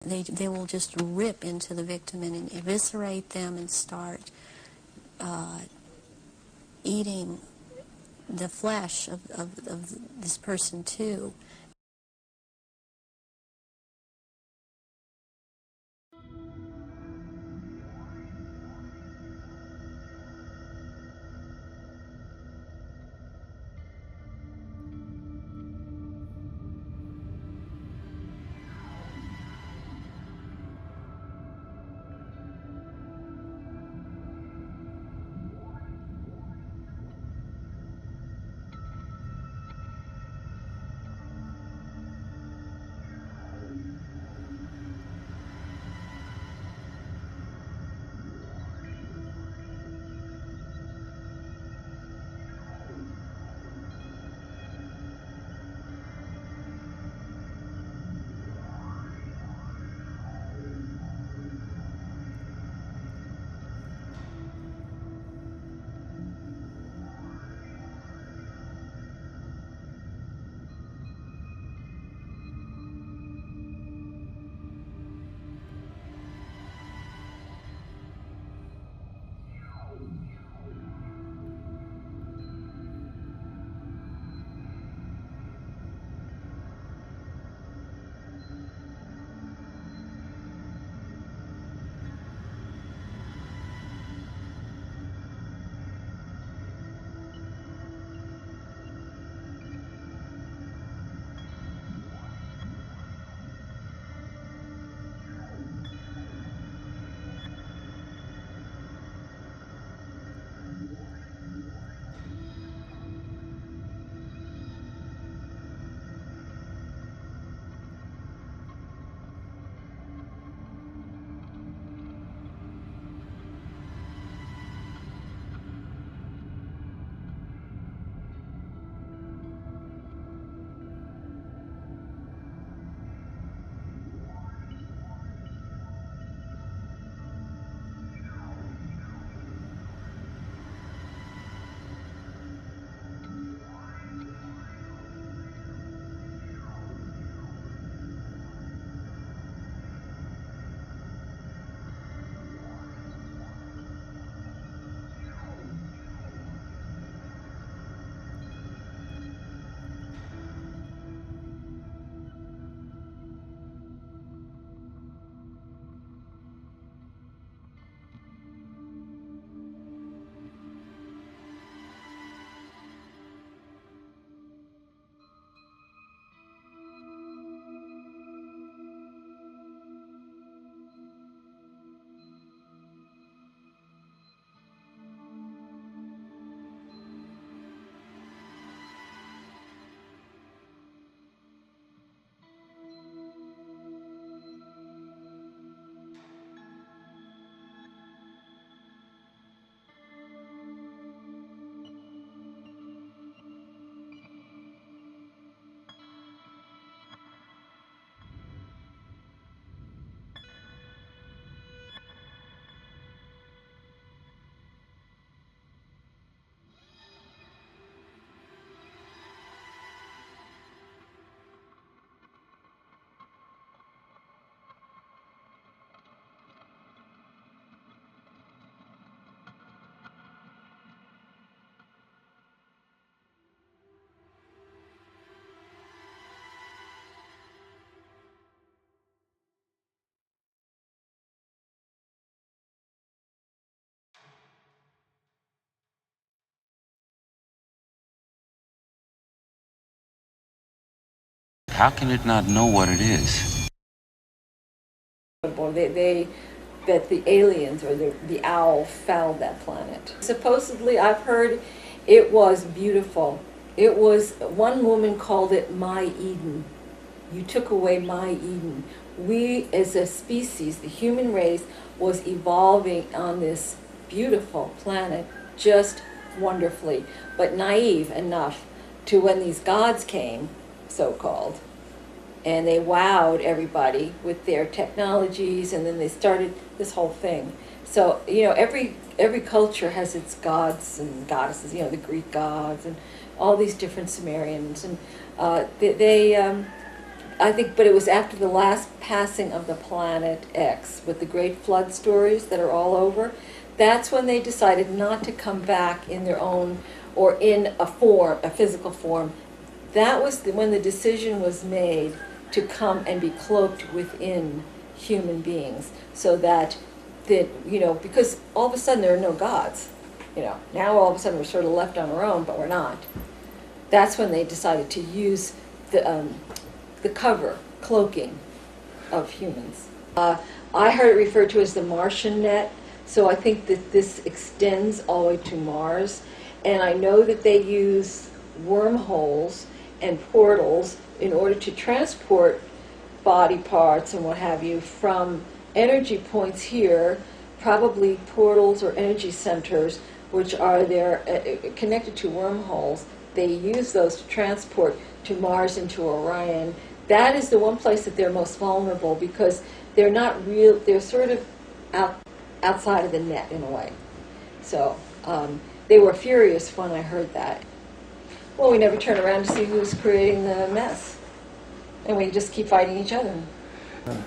They will just rip into the victim and eviscerate them and start eating the flesh of this person too. How can it not know what it is? That the aliens or the owl found that planet. Supposedly, I've heard it was beautiful. It was, one woman called it my Eden. You took away my Eden. We as a species, the human race, was evolving on this beautiful planet just wonderfully, but naive enough to when these gods came, so-called, and they wowed everybody with their technologies, and then they started this whole thing. So, you know, every culture has its gods and goddesses, you know, the Greek gods and all these different Sumerians, and I think, but it was after the last passing of the planet X with the great flood stories that are all over. That's when they decided not to come back in their own or in a form, a physical form. That was when the decision was made to come and be cloaked within human beings, so that because all of a sudden there are no gods. Now all of a sudden we're sort of left on our own, but we're not. That's when they decided to use the cover, cloaking of humans. I heard it referred to as the Martian net, so I think that this extends all the way to Mars. And I know that they use wormholes and portals in order to transport body parts and what have you from energy points here, probably portals or energy centers, which are there connected to wormholes. They use those to transport to Mars and to Orion. That is the one place that they're most vulnerable, because they're not real, they're sort of outside of the net in a way. So they were furious when I heard that. Well, we never turn around to see who's creating the mess. And we just keep fighting each other.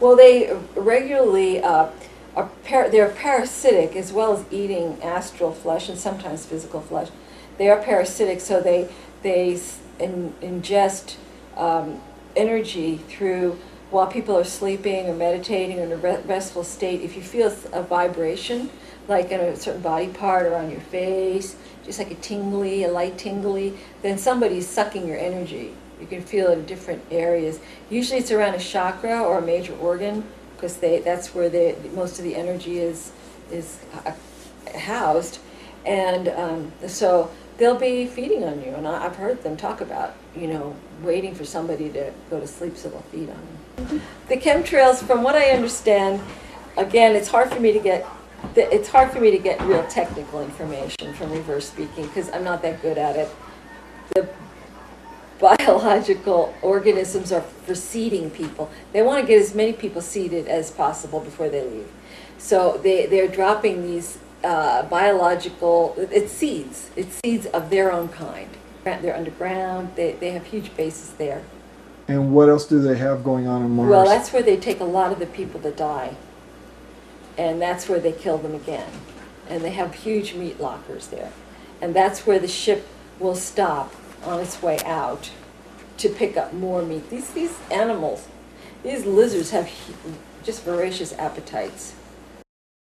Well, they regularly they're parasitic, as well as eating astral flesh and sometimes physical flesh. They are parasitic, so they ingest energy through while people are sleeping or meditating or in a restful state. If you feel a vibration, like in a certain body part or on your face, just like a light tingly, then somebody's sucking your energy. You can feel it in different areas. Usually it's around a chakra or a major organ, because that's where most of the energy is housed. And so they'll be feeding on you. And I've heard them talk about, waiting for somebody to go to sleep so they'll feed on them. The chemtrails, from what I understand, again, it's hard for me to get real technical information from reverse speaking, because I'm not that good at it. The biological organisms are for seeding people. They want to get as many people seeded as possible before they leave. So they're dropping these biological, it's seeds of their own kind. They're underground, they have huge bases there. And what else do they have going on Mars? Well, that's where they take a lot of the people that die. And that's where they kill them again. And they have huge meat lockers there. And that's where the ship will stop on its way out to pick up more meat. These animals, these lizards have just voracious appetites.